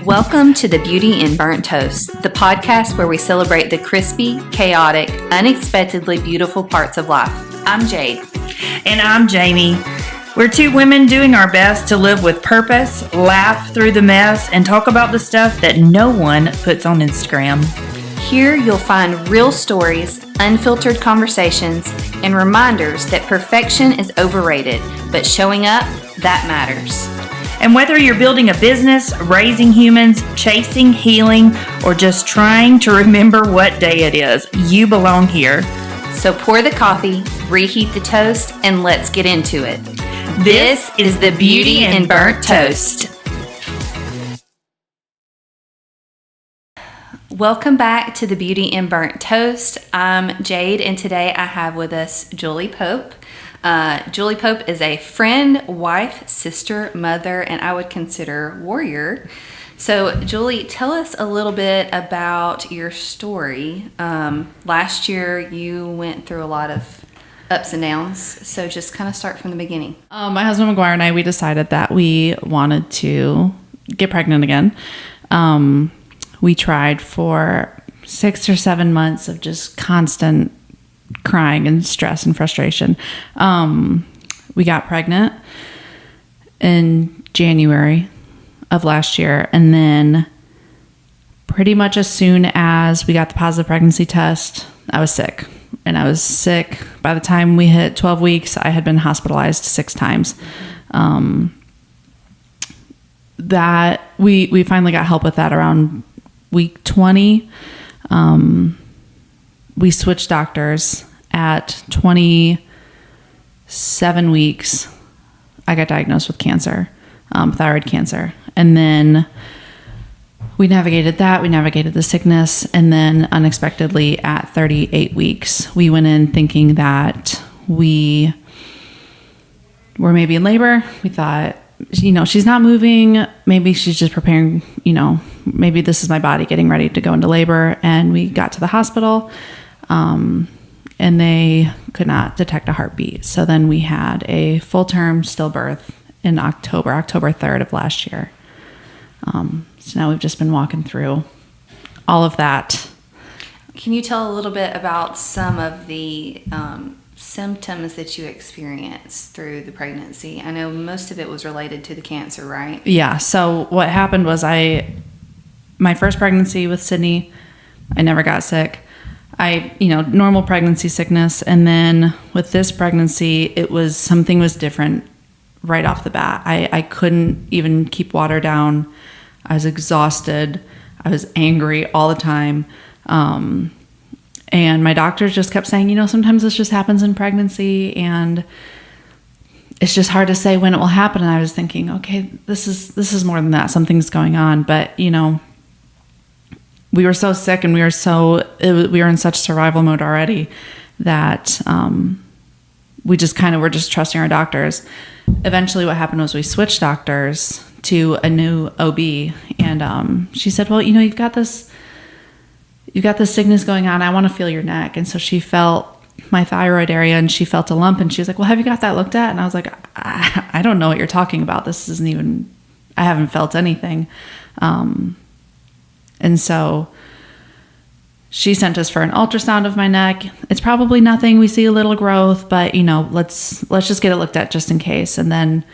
Welcome to the Beauty in Burnt Toast, the podcast where we celebrate the crispy, chaotic, unexpectedly beautiful parts of life. I'm Jade. And I'm Jamie. We're two women doing our best to live with purpose, laugh through the mess, and talk about the stuff that no one puts on Instagram. Here you'll find real stories, unfiltered conversations, and reminders that perfection is overrated, but showing up, that matters. And whether you're building a business, raising humans, chasing healing, or just trying to remember what day it is, you belong here. So pour the coffee, reheat the toast, and let's get into it. This is the Beauty in Burnt Toast. Welcome back to the Beauty in Burnt Toast. I'm Jade, and today I have with us Julie Pope. Julie Pope is a friend, wife, sister, mother, and I would consider warrior. So, Julie, tell us a little bit about your story. Last year, you went through a lot of ups and downs, so just kind of start from the beginning. My husband McGuire and I, we decided that we wanted to get pregnant again. We tried for 6 or 7 months of just constant crying and stress and frustration. We got pregnant in January of last year, and then pretty much as soon as we got the positive pregnancy test, I was sick. And I was sick. By the time we hit 12 weeks, I had been hospitalized 6 times. That we finally got help with that around week 20. We switched doctors at 27 weeks. I got diagnosed with cancer, thyroid cancer. And then we navigated that. We navigated the sickness. And then unexpectedly at 38 weeks, we went in thinking that we were maybe in labor. We thought, she's not moving. Maybe she's just preparing, maybe this is my body getting ready to go into labor. And we got to the hospital, and they could not detect a heartbeat. So then we had a full-term stillbirth in October 3rd of last year. So now we've just been walking through all of that. Can you tell a little bit about some of the symptoms that you experienced through the pregnancy? I know most of it was related to the cancer, right? Yeah. So what happened was my first pregnancy with Sydney, I never got sick. Normal pregnancy sickness. And then with this pregnancy, something was different right off the bat. I couldn't even keep water down. I was exhausted. I was angry all the time. And my doctors just kept saying, sometimes this just happens in pregnancy and it's just hard to say when it will happen. And I was thinking, okay, this is more than that. Something's going on. But, we were so sick and we were in such survival mode already that we just kind of were just trusting our doctors. Eventually what happened was we switched doctors to a new OB, and she said, well, you've got this sickness going on. I want to feel your neck. And so she felt my thyroid area and she felt a lump, and she was like, well, have you got that looked at? And I was like, I don't know what you're talking about. I haven't felt anything. And so she sent us for an ultrasound of my neck. It's probably nothing. We see a little growth, but let's just get it looked at just in case. And then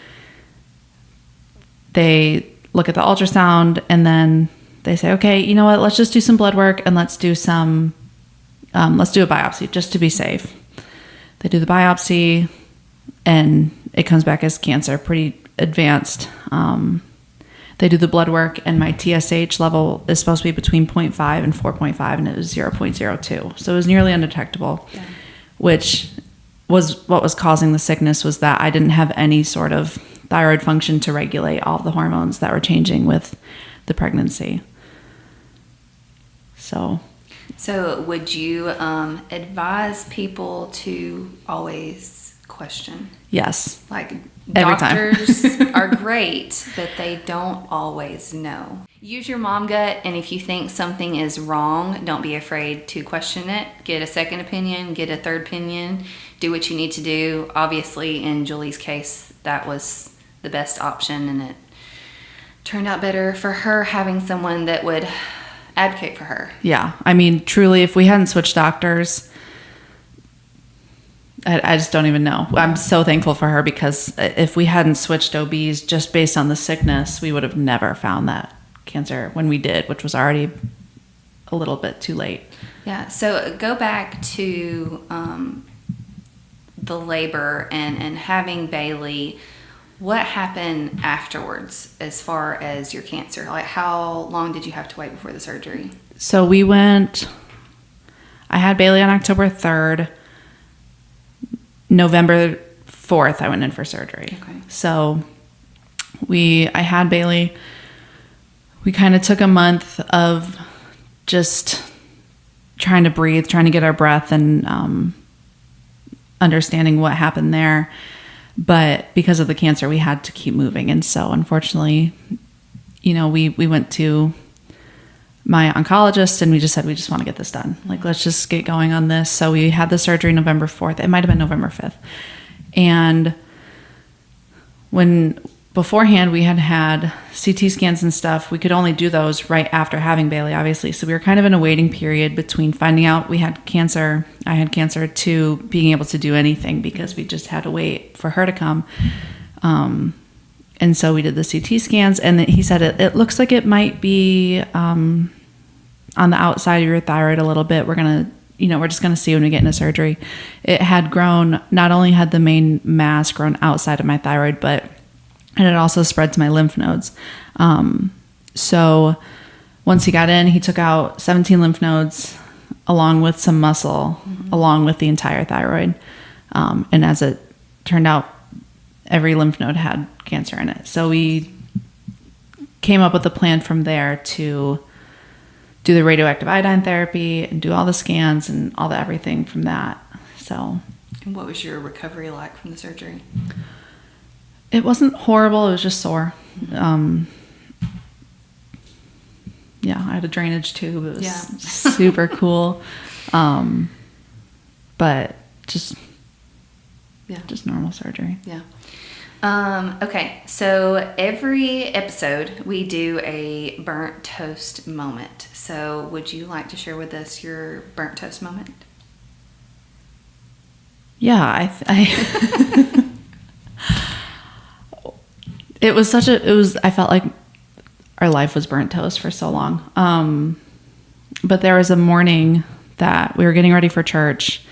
they look at the ultrasound and then they say, okay, you know what? Let's just do some blood work and let's do a biopsy just to be safe. They do the biopsy and it comes back as cancer, pretty advanced. They do the blood work, and my TSH level is supposed to be between 0.5 and 4.5, and it was 0.02. So it was nearly undetectable, yeah. Which was what was causing the sickness, was that I didn't have any sort of thyroid function to regulate all the hormones that were changing with the pregnancy. So would you advise people to always question? Yes. Like, every doctors time. are great, but they don't always know. Use your mom gut, and if you think something is wrong, don't be afraid to question it. Get a second opinion, get a third opinion, do what you need to do. Obviously, in Julie's case, that was the best option, and it turned out better for her having someone that would advocate for her. Yeah. I mean, truly, if we hadn't switched doctors, I just don't even know. I'm so thankful for her, because if we hadn't switched OBs just based on the sickness, we would have never found that cancer when we did, which was already a little bit too late. Yeah. So go back to the labor and having Bailey. What happened afterwards as far as your cancer? Like, how long did you have to wait before the surgery? So I had Bailey on October 3rd. November 4th, I went in for surgery. Okay. So I had Bailey. We kind of took a month of just trying to breathe, trying to get our breath, and understanding what happened there. But because of the cancer, we had to keep moving. And so unfortunately, we went to my oncologist and we just said, we just want to get this done. Like, let's just get going on this. So we had the surgery November 4th. It might have been November 5th. And beforehand we had CT scans and stuff, we could only do those right after having Bailey, obviously. So we were kind of in a waiting period between finding out I had cancer, to being able to do anything, because we just had to wait for her to come. And so we did the CT scans, and he said it looks like it might be on the outside of your thyroid a little bit. We're just going to see when we get into surgery. It had grown, not only had the main mass grown outside of my thyroid, but it had also spread to my lymph nodes. So once he got in, he took out 17 lymph nodes along with some muscle, along with the entire thyroid. And as it turned out, every lymph node had cancer in it. So we came up with a plan from there to do the radioactive iodine therapy and do all the scans and all the everything from that. So. And what was your recovery like from the surgery? It wasn't horrible. It was just sore. I had a drainage tube. It was super cool. But just normal surgery. Yeah. Okay, so every episode we do a burnt toast moment. So would you like to share with us your burnt toast moment? Yeah, I felt like our life was burnt toast for so long. But there was a morning that we were getting ready for church,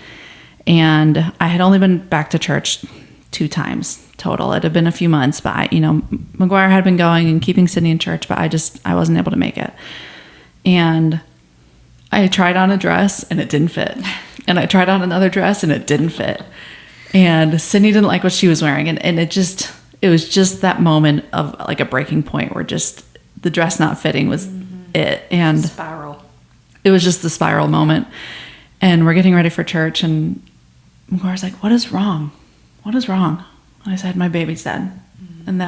and I had only been back to church 2 times total. It had been a few months, but McGuire had been going and keeping Sydney in church, but I wasn't able to make it. And I tried on a dress and it didn't fit. And I tried on another dress and it didn't fit. And Sydney didn't like what she was wearing. And it was just that moment of like a breaking point where just the dress not fitting was it. And spiral. It was just the spiral moment. And we're getting ready for church, and McGuire's like, "What is wrong? What is wrong?" And I said, "My baby's dead." And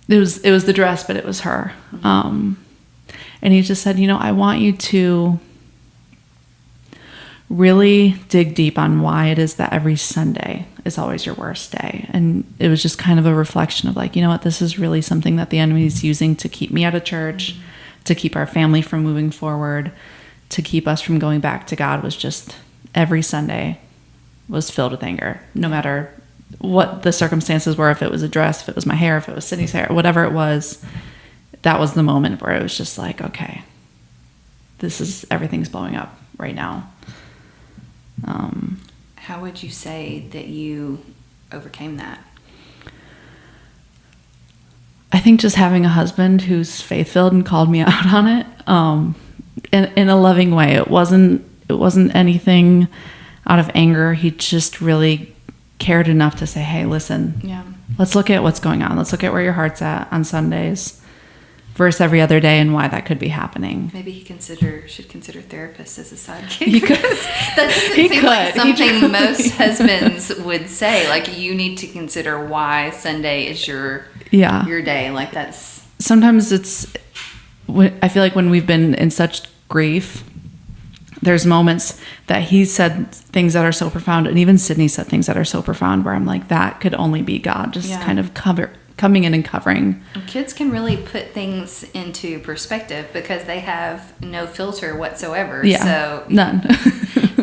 it was the dress, but it was her. And he just said, "I want you to really dig deep on why it is that every Sunday is always your worst day." And it was just kind of a reflection of like, this is really something that the enemy is using to keep me out of church, to keep our family from moving forward, to keep us from going back to God. Was just every Sunday was filled with anger, no matter what the circumstances were. If it was a dress, if it was my hair, if it was Sydney's hair, whatever it was, that was the moment where it was just like, okay, everything's blowing up right now. How would you say that you overcame that? I think just having a husband who's faith-filled and called me out on it, in a loving way. It wasn't anything out of anger. He just really cared enough to say, "Hey, listen, let's look at what's going on. Let's look at where your heart's at on Sundays versus every other day, and why that could be happening." Maybe he should consider therapists as a sidekick. He could. That doesn't seem like something most husbands would say. Like, you need to consider why Sunday is your day. Like, that's... Sometimes I feel like when we've been in such grief there's moments that he said things that are so profound, and even Sydney said things that are so profound where I'm like, that could only be God, just kind of coming in and covering. Kids can really put things into perspective because they have no filter whatsoever. Yeah, so none.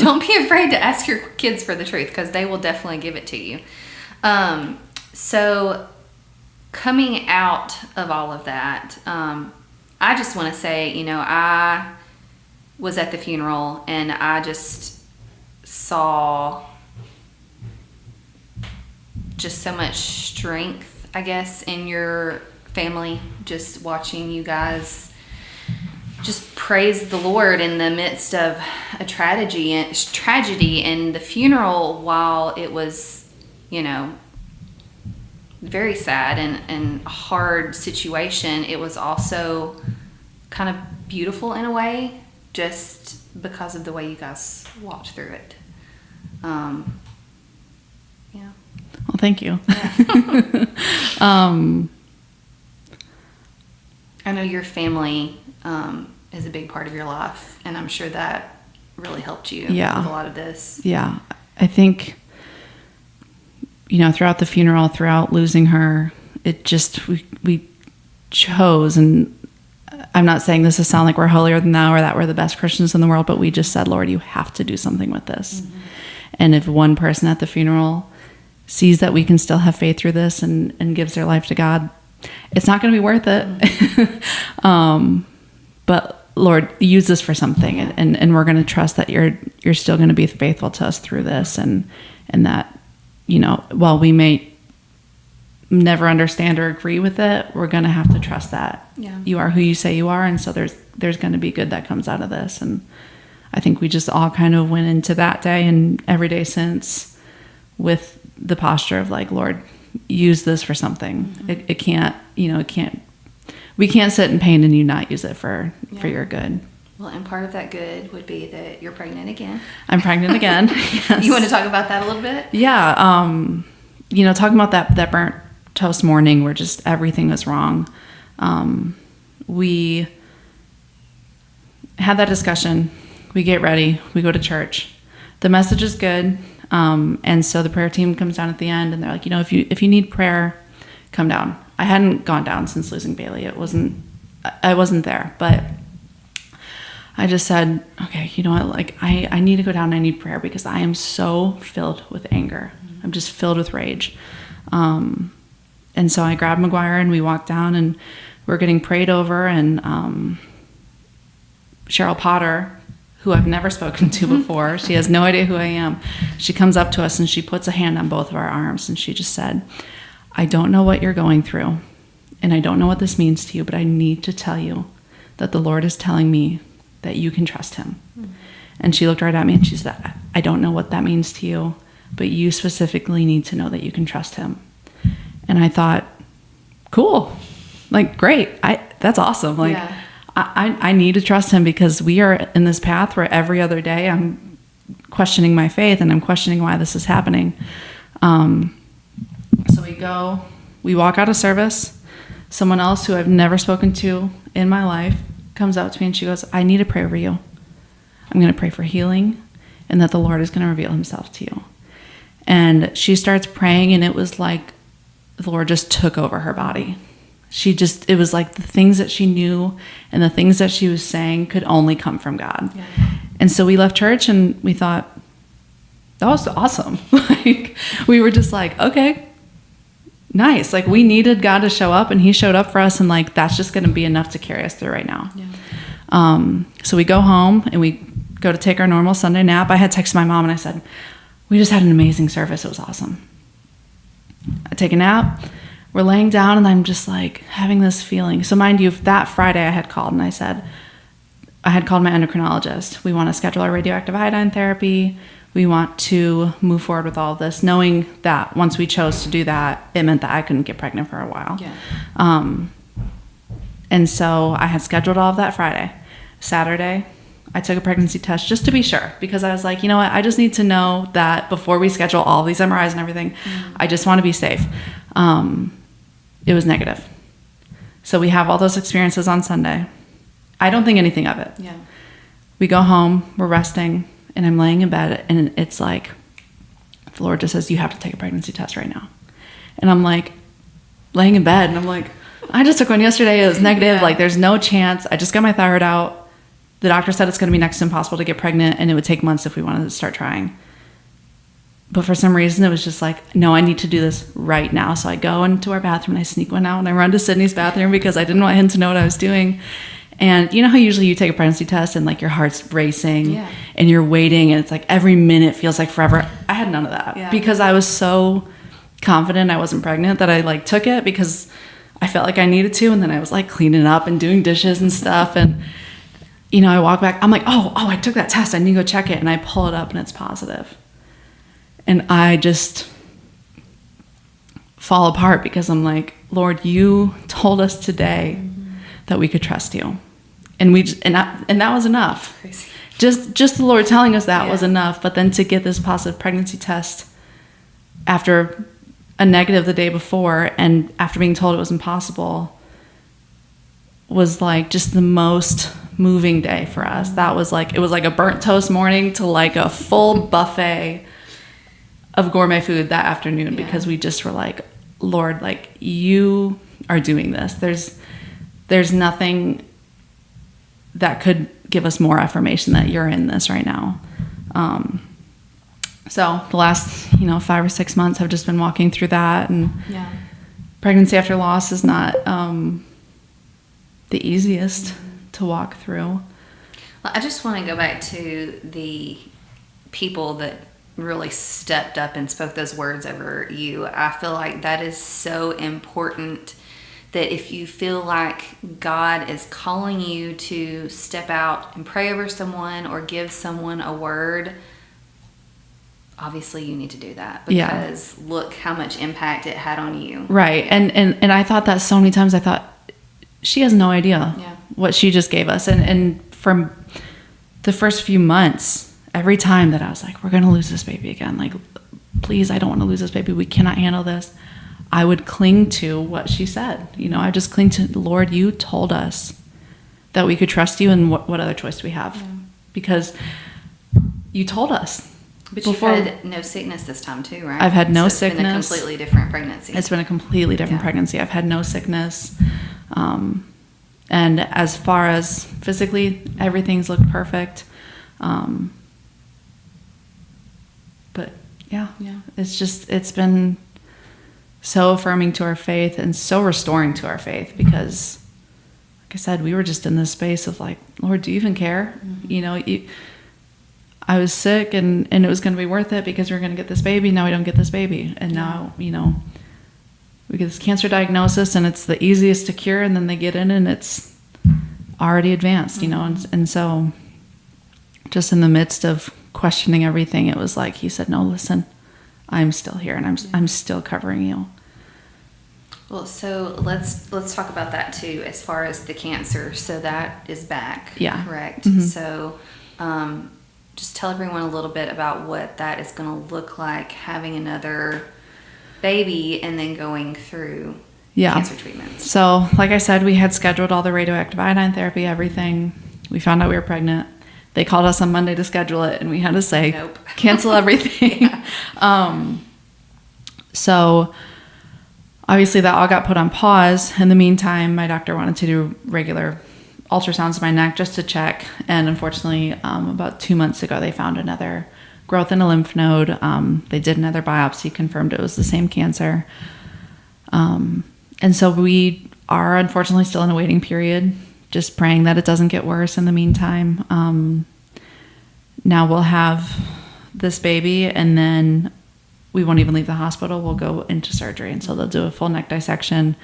don't be afraid to ask your kids for the truth, because they will definitely give it to you. So coming out of all of that, I just want to say, I was at the funeral and I just saw just so much strength, I guess, in your family, just watching you guys just praise the Lord in the midst of a tragedy. And the funeral, while it was, very sad and a hard situation, it was also kind of beautiful in a way, just because of the way you guys walked through it. Yeah. Well, thank you. Yeah. I know your family is a big part of your life, and I'm sure that really helped you with a lot of this. Yeah. I think, throughout the funeral, throughout losing her, it just, we chose, and I'm not saying this to sound like we're holier than thou or that we're the best Christians in the world, but we just said, Lord, you have to do something with this. Mm-hmm. And if one person at the funeral sees that we can still have faith through this and gives their life to God, it's not going to be worth it. Mm-hmm. But Lord, use this for something, and we're going to trust that you're still going to be faithful to us through this, and that, while we may never understand or agree with it, we're going to have to trust that you are who you say you are, and so there's going to be good that comes out of this. And I think we just all kind of went into that day and every day since with the posture of like, Lord, use this for something. Mm-hmm. It can't, we can't sit in pain and you not use it for your good. Well, and part of that good would be that you're pregnant again. I'm pregnant again. Yes. You want to talk about that a little bit? Yeah. Talking about that burnt toast morning where just everything was wrong. We had that discussion. We get ready. We go to church. The message is good. And so the prayer team comes down at the end and they're like, if you need prayer, come down. I hadn't gone down since losing Bailey. I wasn't there, but I just said, okay, you know what? Like I need to go down and I need prayer because I am so filled with anger. Mm-hmm. I'm just filled with rage. And so I grabbed McGuire and we walked down and we're getting prayed over, and Cheryl Potter, who I've never spoken to before, she has no idea who I am. She comes up to us and she puts a hand on both of our arms and she just said, I don't know what you're going through and I don't know what this means to you, but I need to tell you that the Lord is telling me that you can trust him. Mm-hmm. And she looked right at me and she said, I don't know what that means to you, but you specifically need to know that you can trust him. And I thought, cool, like, great. That's awesome. Like, yeah. I need to trust him because we are in this path where every other day I'm questioning my faith and I'm questioning why this is happening. So we walk out of service. Someone else who I've never spoken to in my life comes up to me and she goes, I need to pray over you. I'm going to pray for healing and that the Lord is going to reveal himself to you. And she starts praying and it was like the Lord just took over her body. It was like the things that she knew and the things that she was saying could only come from God. Yeah. And so we left church and we thought, that was awesome. Like, we were just like, okay, nice. Like, we needed God to show up and he showed up for us. And like, that's just going to be enough to carry us through right now. Yeah. So we go home and we go to take our normal Sunday nap. I had texted my mom and I said, we just had an amazing service. It was awesome. I take a nap. We're laying down and I'm just like having this feeling. So mind you, that Friday I had called and I said, I had called my endocrinologist. We want to schedule our radioactive iodine therapy. We want to move forward with all of this, knowing that once we chose to do that, it meant that I couldn't get pregnant for a while. Yeah. And so I had scheduled all of that Friday. Saturday, I took a pregnancy test just to be sure because I was like, you know what? I just need to know that before we schedule all these MRIs and everything, I just want to be safe. It was negative. So we have all those experiences on Sunday. I don't think anything of it. Yeah. we go home, we're resting, and I'm laying in bed, and it's like, the Lord just says, you have to take a pregnancy test right now. And I'm like, laying in bed, and I'm like, I just took one yesterday, it was negative, like there's no chance. I just got my thyroid out. The doctor said it's going to be next to impossible to get pregnant, and it would take months if we wanted to start trying. But for some reason, it was just like, no, I need to do this right now. So I go into our bathroom, and I sneak one out, and I run to Sydney's bathroom because I didn't want him to know what I was doing. And you know how usually you take a pregnancy test and like your heart's racing and you're waiting and it's like every minute feels like forever. I had none of that because I was so confident I wasn't pregnant that I like took it because I felt like I needed to. And then I was like cleaning up and doing dishes and stuff. And, you know, I walk back, I'm like, oh, I took that test. I need to go check it. And I pull it up and it's positive. And I just fall apart because I'm like, Lord, you told us today that we could trust you. And that was enough. Crazy. Just the Lord telling us that was enough. But then to get this positive pregnancy test after a negative the day before and after being told it was impossible was like just the most moving day for us. That was like, it was like a burnt toast morning to like a full buffet of gourmet food that afternoon because we just were like, Lord, like you are doing this. There's nothing that could give us more affirmation that you're in this right now. So the last, 5 or 6 months have just been walking through that. And pregnancy after loss is not the easiest to walk through. Well, I just want to go back to the people that really stepped up and spoke those words over you. I feel like that is so important, that if you feel like God is calling you to step out and pray over someone or give someone a word, obviously you need to do that because look how much impact it had on you. Right. And I thought that so many times. I thought, she has no idea what she just gave us. And from the first few months, every time that I was like, we're going to lose this baby again. Like, please, I don't want to lose this baby. We cannot handle this. I would cling to what she said. I just cling to, Lord, you told us that we could trust you, and what other choice do we have? Yeah. Because you told us. But you've had no sickness this time too, right? I've had no sickness. It's been a completely different pregnancy. It's been a completely different pregnancy. I've had no sickness. And as far as physically, everything's looked perfect. But it's been so affirming to our faith and so restoring to our faith because, like I said, we were just in this space of like, Lord, do you even care? Mm-hmm. I was sick and it was going to be worth it because we were going to get this baby. Now we don't get this baby. And now, we get this cancer diagnosis and it's the easiest to cure, and then they get in and it's already advanced, and so just in the midst of questioning everything, it was like he said, no, listen, I'm still here and I'm still covering you. Well, so let's talk about that too, as far as the cancer. So that is back, correct? Mm-hmm. So just tell everyone a little bit about what that is going to look like, having another baby and then going through cancer treatments. So like I said, we had scheduled all the radioactive iodine therapy, everything. We found out we were pregnant. They called us on Monday to schedule it, and we had to say, nope. Cancel everything. So obviously that all got put on pause. In the meantime, my doctor wanted to do regular ultrasounds of my neck just to check. And unfortunately, about 2 months ago, they found another growth in a lymph node. They did another biopsy, confirmed it was the same cancer. And so we are unfortunately still in a waiting period, just praying that it doesn't get worse in the meantime. Now we'll have this baby, and then we won't even leave the hospital. We'll go into surgery. And so they'll do a full neck dissection.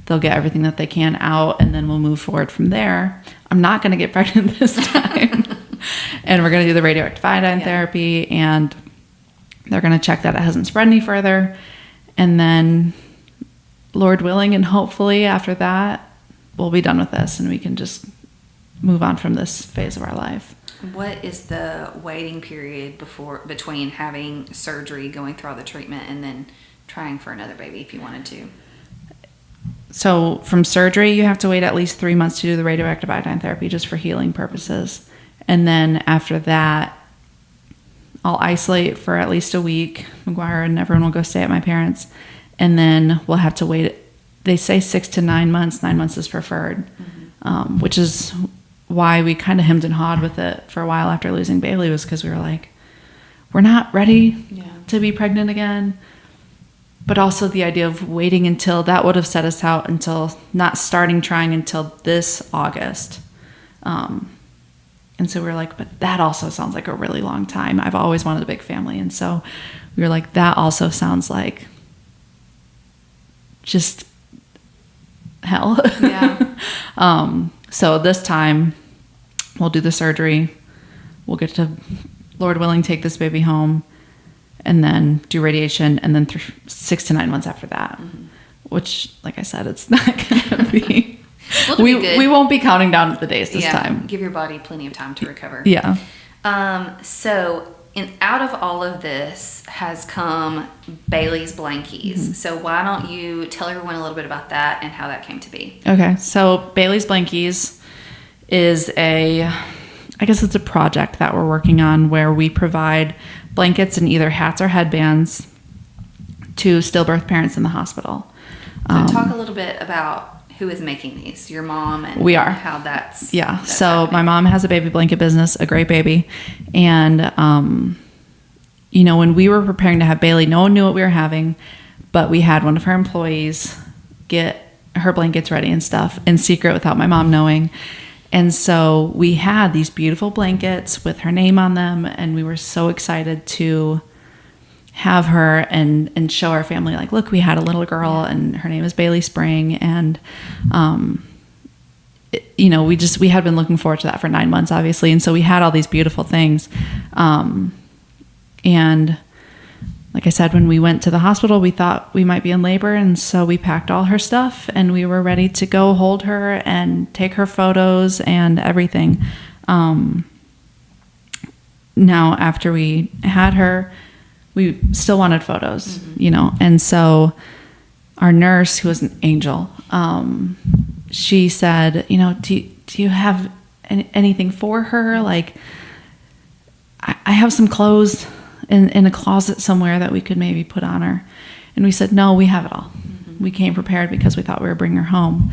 They'll get everything that they can out, and then we'll move forward from there. I'm not going to get pregnant this time. And we're going to do the radioactive iodine therapy, and they're going to check that it hasn't spread any further. And then, Lord willing, and hopefully after that, we'll be done with this and we can just move on from this phase of our life. What is the waiting period between having surgery, going through all the treatment, and then trying for another baby if you wanted to? So from surgery, you have to wait at least 3 months to do the radioactive iodine therapy just for healing purposes. And then after that, I'll isolate for at least a week. McGuire and everyone will go stay at my parents. And then we'll have to wait. They say 6 to 9 months. 9 months is preferred, which is why we kind of hemmed and hawed with it for a while after losing Bailey, was because we were like, we're not ready to be pregnant again. But also the idea of waiting until, that would have set us out until not starting trying until this August. And so we were like, but that also sounds like a really long time. I've always wanted a big family. And so we were like, that also sounds like just hell. Yeah. So this time we'll do the surgery. We'll get to, Lord willing, take this baby home and then do radiation. And then 6 to 9 months after that, which, like I said, it's not going to be... Well, we won't be counting down the days this time. Give your body plenty of time to recover. Yeah. So out of all of this has come Bailey's Blankies. So why don't you tell everyone a little bit about that and how that came to be? Okay. So Bailey's Blankies is I guess it's a project that we're working on where we provide blankets and either hats or headbands to stillbirth parents in the hospital. So talk a little bit about who is making these, your mom, and we are. How that's so happening. My mom has a baby blanket business, a great baby, and when we were preparing to have Bailey, no one knew what we were having, but we had one of her employees get her blankets ready and stuff in secret without my mom knowing. And so we had these beautiful blankets with her name on them, and we were so excited to have her and show our family, like, look, we had a little girl and her name is Bailey Spring. And, we had been looking forward to that for 9 months, obviously. And so we had all these beautiful things. And like I said, when we went to the hospital, we thought we might be in labor. And so we packed all her stuff and we were ready to go hold her and take her photos and everything. Now, after we had her, we still wanted photos, and so our nurse, who was an angel, she said, do you have anything for her? Like, I have some clothes in a closet somewhere that we could maybe put on her. And we said, no, we have it all. We came prepared because we thought we were bringing her home.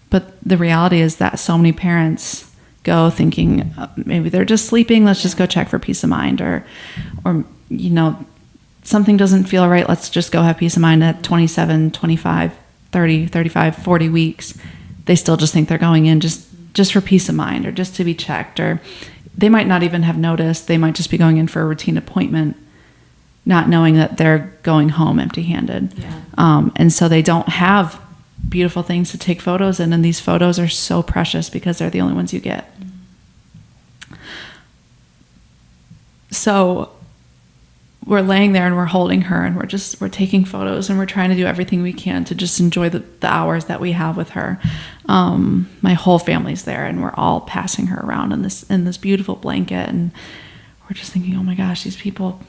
But the reality is that so many parents go thinking maybe they're just sleeping, let's just go check for peace of mind, or something doesn't feel right, let's just go have peace of mind at 27, 25, 30, 35, 40 weeks. They still just think they're going in just for peace of mind, or just to be checked, or they might not even have noticed. They might just be going in for a routine appointment, not knowing that they're going home empty-handed. And so they don't have beautiful things to take photos in, and these photos are so precious because they're the only ones you get. So we're laying there and we're holding her and we're taking photos and we're trying to do everything we can to just enjoy the hours that we have with her. My whole family's there and we're all passing her around in this beautiful blanket, and we're just thinking, oh my gosh, these people,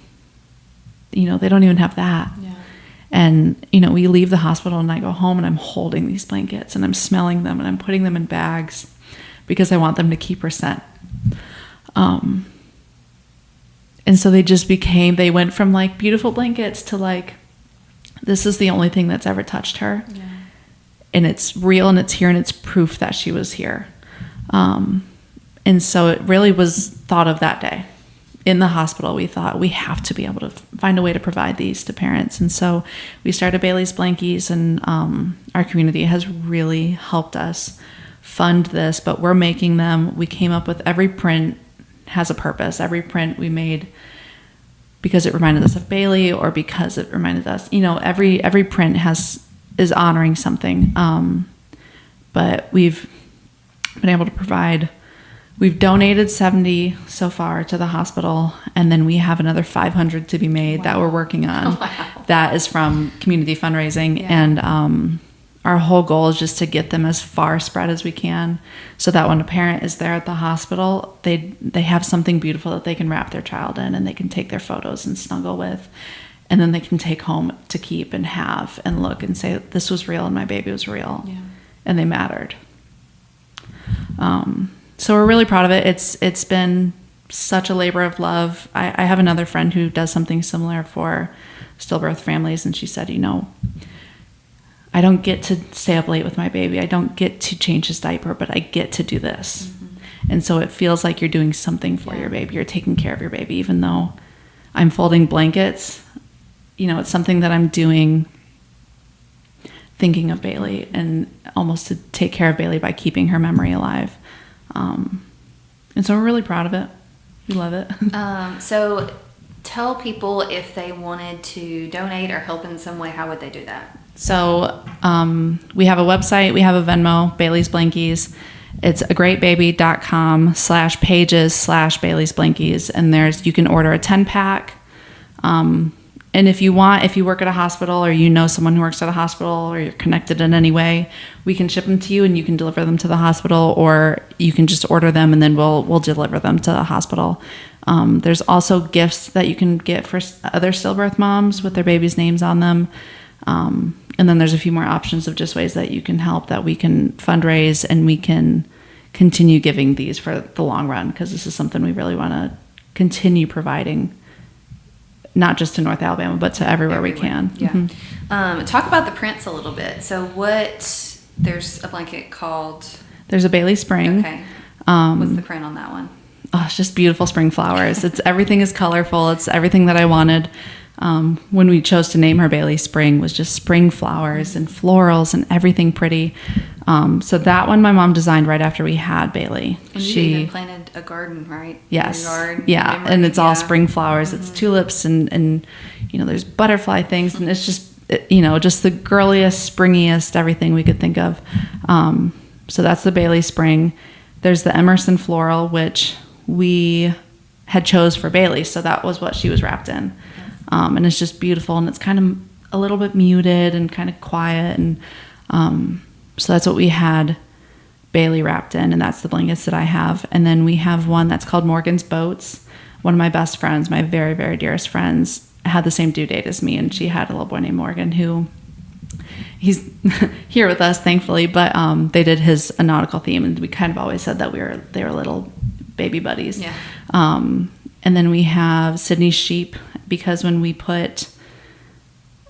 they don't even have that. And, we leave the hospital and I go home and I'm holding these blankets and I'm smelling them and I'm putting them in bags because I want them to keep her scent. And so they went from like beautiful blankets to like, this is the only thing that's ever touched her. And it's real and it's here and it's proof that she was here. And so it really was thought of that day. In the hospital, we thought we have to be able to find a way to provide these to parents. And so we started Bailey's Blankies, and our community has really helped us fund this, but we're making them. We came up with every print has a purpose. Every print we made because it reminded us of Bailey or because it reminded us, every print is honoring something. But we've been able to provide. We've donated 70 so far to the hospital, and then we have another 500 to be made that we're working on. That is from community fundraising, and our whole goal is just to get them as far spread as we can, so that when a parent is there at the hospital, they have something beautiful that they can wrap their child in, and they can take their photos and snuggle with, and then they can take home to keep and have and look and say, this was real and my baby was real, and they mattered. So we're really proud of it. It's been such a labor of love. I have another friend who does something similar for stillbirth families, and she said, I don't get to stay up late with my baby. I don't get to change his diaper, but I get to do this. And so it feels like you're doing something for your baby. You're taking care of your baby, even though I'm folding blankets. It's something that I'm doing thinking of Bailey, and almost to take care of Bailey by keeping her memory alive. And so we're really proud of it. We love it. So tell people, if they wanted to donate or help in some way, how would they do that? So we have a website, we have a Venmo, Bailey's Blankies. It's agreatbaby.com/pages/Bailey's Blankies. And you can order a 10-pack. And if you work at a hospital, or someone who works at a hospital, or you're connected in any way, we can ship them to you and you can deliver them to the hospital, or you can just order them and then we'll deliver them to the hospital. There's also gifts that you can get for other stillbirth moms with their babies' names on them. And then there's a few more options of just ways that you can help, that we can fundraise, and we can continue giving these for the long run, because this is something we really want to continue providing, not just to North Alabama, but to everywhere we can. Yeah. Mm-hmm. Talk about the prints a little bit. So there's a blanket called... There's a Bailey Spring. Okay. What's the print on that one? Oh, it's just beautiful spring flowers. Everything is colorful. It's everything that I wanted. When we chose to name her Bailey Spring, was just spring flowers and florals and everything pretty. So that one my mom designed right after we had Bailey. And you even planted a garden, right? Yes. In your yard, yeah. And it's all spring flowers. It's tulips and there's butterfly things, and it's just just the girliest, springiest everything we could think of. So that's the Bailey Spring. There's the Emerson Floral, which we had chose for Bailey, so that was what she was wrapped in. And it's just beautiful, and it's kind of a little bit muted and kind of quiet, and so that's what we had Bailey wrapped in, and that's the blankets that I have. And then we have one that's called Morgan's Boats. One of my best friends, my very, very dearest friends, had the same due date as me, and she had a little boy named Morgan, who he's here with us, thankfully, but they did a nautical theme, and we kind of always said that they were little baby buddies. Yeah. And then we have Sydney's sheep, because when we put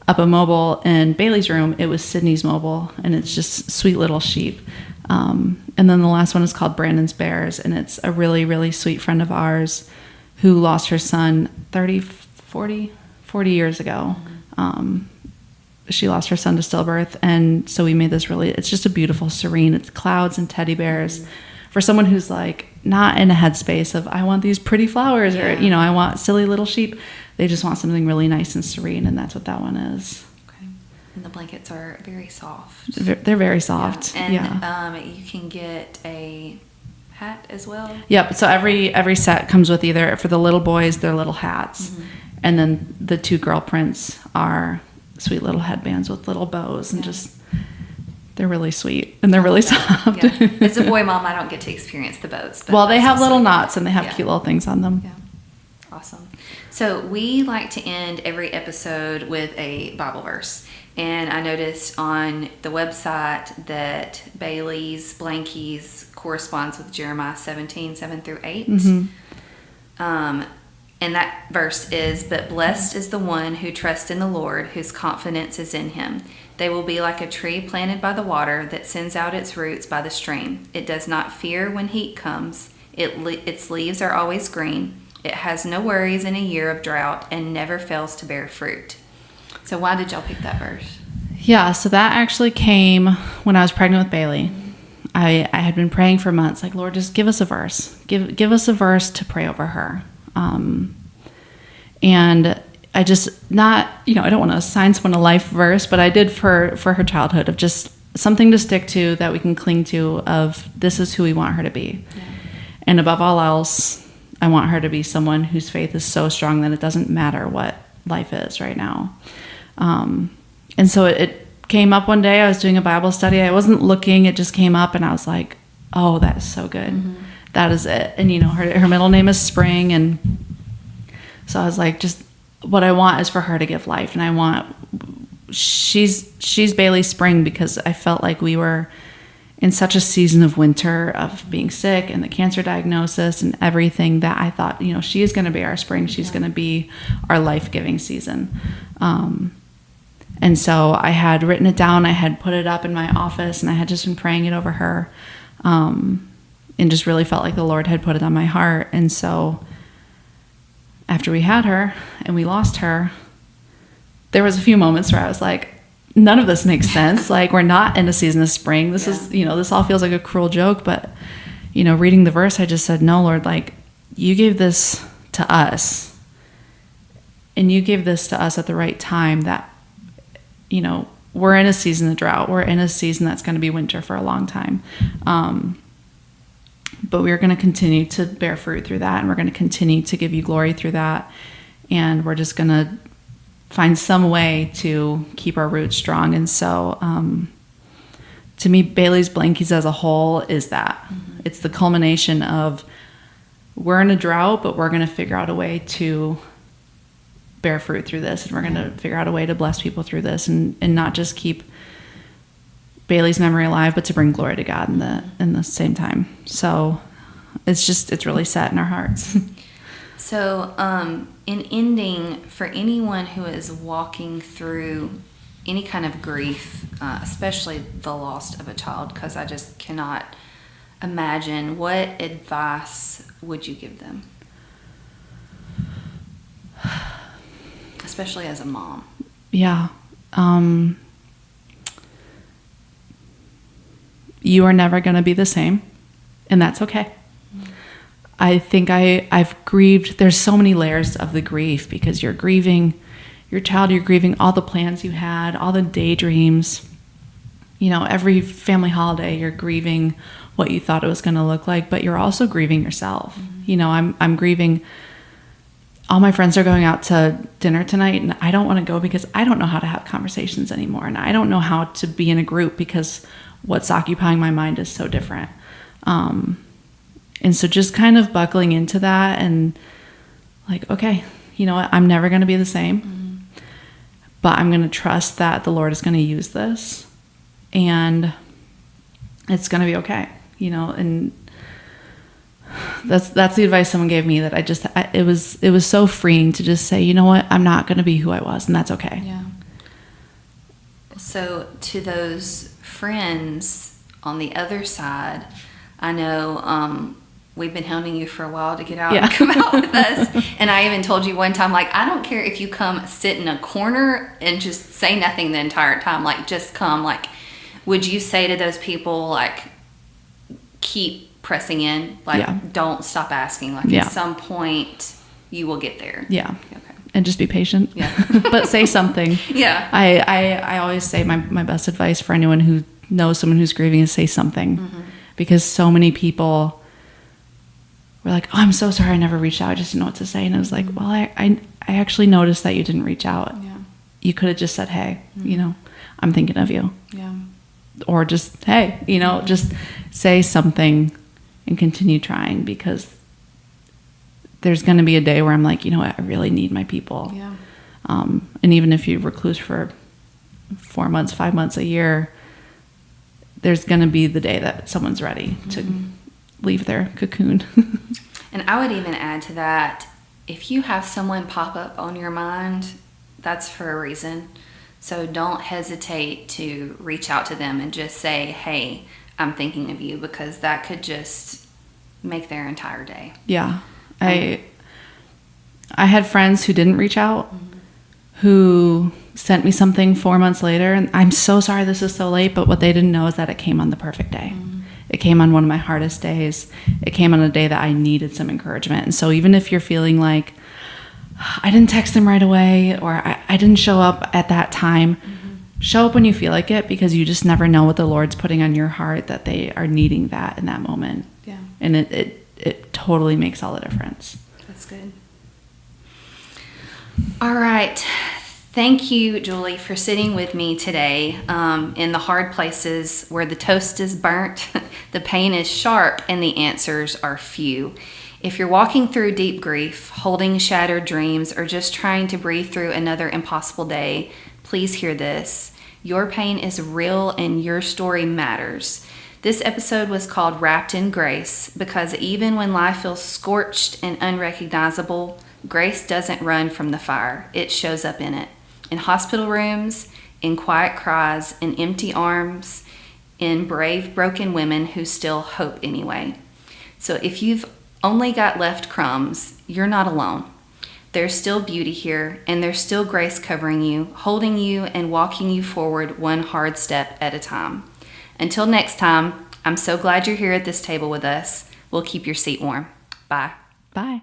up a mobile in Bailey's room, it was Sydney's mobile, and it's just sweet little sheep. And then the last one is called Brandon's Bears, and it's a really, really sweet friend of ours who lost her son 40 years ago. She lost her son to stillbirth, and so we made this it's just a beautiful, serene, it's clouds and teddy bears. For someone who's like not in a headspace of, I want these pretty flowers, or I want silly little sheep, they just want something really nice and serene, and that's what that one is. Okay. And the blankets are very soft. They're very soft. Yeah. And you can get a hat as well. Yep. So every set comes with either, for the little boys, their little hats, and then the 2 girl prints are sweet little headbands with little bows, and just, they're really sweet, and they're really soft. Yeah. As a boy mom, I don't get to experience the boats. But well, they have little knots, and they have cute little things on them. Yeah. Awesome. So we like to end every episode with a Bible verse. And I noticed on the website that Bailey's Blankies corresponds with Jeremiah 17:7-8. And that verse is, "But blessed is the one who trusts in the Lord, whose confidence is in him. They will be like a tree planted by the water that sends out its roots by the stream. It does not fear when heat comes. Its leaves are always green. It has no worries in a year of drought and never fails to bear fruit." So why did y'all pick that verse? Yeah, so that actually came when I was pregnant with Bailey. I had been praying for months, like, Lord, just give us a verse. Give us a verse to pray over her. And I just I don't want to assign someone a life verse, but I did for her childhood, of just something to stick to, that we can cling to, of this is who we want her to be. Yeah. And above all else, I want her to be someone whose faith is so strong that it doesn't matter what life is right now. And so it came up one day. I was doing a Bible study. I wasn't looking. It just came up, and I was like, oh, that is so good. That is it. And, her middle name is Spring. And so I was like, just what I want is for her to give life. And she's Bailey Spring, because I felt like we were in such a season of winter of being sick and the cancer diagnosis and everything that I thought, she is going to be our spring. She's going to be our life-giving season. And so I had written it down. I had put it up in my office, and I had just been praying it over her, and just really felt like the Lord had put it on my heart. And so after we had her and we lost her, there was a few moments where I was like, none of this makes sense. Like, we're not in a season of spring. This is, this all feels like a cruel joke. But, reading the verse, I just said, no, Lord, like, you gave this to us. And you gave this to us at the right time that, we're in a season of drought. We're in a season that's going to be winter for a long time. But we're going to continue to bear fruit through that. And we're going to continue to give you glory through that. And we're just going to find some way to keep our roots strong. And so, to me, Bailey's Blankies as a whole is that. It's the culmination of, we're in a drought, but we're going to figure out a way to bear fruit through this. And we're going to figure out a way to bless people through this, and not just keep Bailey's memory alive, but to bring glory to God in the same time. So it's really set in our hearts. So, in ending, for anyone who is walking through any kind of grief, especially the loss of a child, because I just cannot imagine, what advice would you give them? Especially as a mom. Yeah. You are never going to be the same, and that's okay. I think I've grieved. There's so many layers of the grief, because you're grieving your child, you're grieving all the plans you had, all the daydreams. Every family holiday, you're grieving what you thought it was going to look like, but you're also grieving yourself. I'm grieving. All my friends are going out to dinner tonight, and I don't want to go because I don't know how to have conversations anymore, and I don't know how to be in a group because what's occupying my mind is so different. And so just kind of buckling into that and like, okay, you know what? I'm never going to be the same, but I'm going to trust that the Lord is going to use this and it's going to be okay, and that's the advice someone gave me that it was so freeing to just say, you know what? I'm not going to be who I was, and that's okay. Yeah. So to those friends on the other side, I know, we've been hounding you for a while to get out and come out with us. And I even told you one time, like, I don't care if you come sit in a corner and just say nothing the entire time. Like, just come. Like, would you say to those people, like, keep pressing in? Like, don't stop asking. Like, at some point, you will get there. Yeah. Okay. And just be patient. Yeah. But say something. Yeah. I always say my best advice for anyone who knows someone who's grieving is say something. Mm-hmm. Because so many people were like, oh, I'm so sorry I never reached out. I just didn't know what to say. And I was like, well, I actually noticed that you didn't reach out. Yeah. You could have just said, hey, I'm thinking of you. Yeah. Or just, hey, just say something and continue trying, because there's going to be a day where I'm like, you know what, I really need my people. Yeah. And even if you recluse for 4 months, 5 months, a year, there's going to be the day that someone's ready to leave their cocoon. And I would even add to that, if you have someone pop up on your mind, that's for a reason. So don't hesitate to reach out to them and just say, hey, I'm thinking of you, because that could just make their entire day. Yeah. I had friends who didn't reach out, who sent me something 4 months later, and I'm so sorry this is so late, but what they didn't know is that it came on the perfect day. It came on one of my hardest days. It came on a day that I needed some encouragement. And so even if you're feeling like, I didn't text them right away, or I didn't show up at that time, show up when you feel like it, because you just never know what the Lord's putting on your heart, that they are needing that in that moment. Yeah. And it totally makes all the difference. That's good. All right. Thank you, Julie, for sitting with me today. In the hard places where the toast is burnt, the pain is sharp, and the answers are few. If you're walking through deep grief, holding shattered dreams, or just trying to breathe through another impossible day, please hear this. Your pain is real and your story matters. This episode was called Wrapped in Grace because even when life feels scorched and unrecognizable, grace doesn't run from the fire. It shows up in it. In hospital rooms, in quiet cries, in empty arms, in brave, broken women who still hope anyway. So if you've only got left crumbs, you're not alone. There's still beauty here, and there's still grace covering you, holding you, and walking you forward one hard step at a time. Until next time, I'm so glad you're here at this table with us. We'll keep your seat warm. Bye. Bye.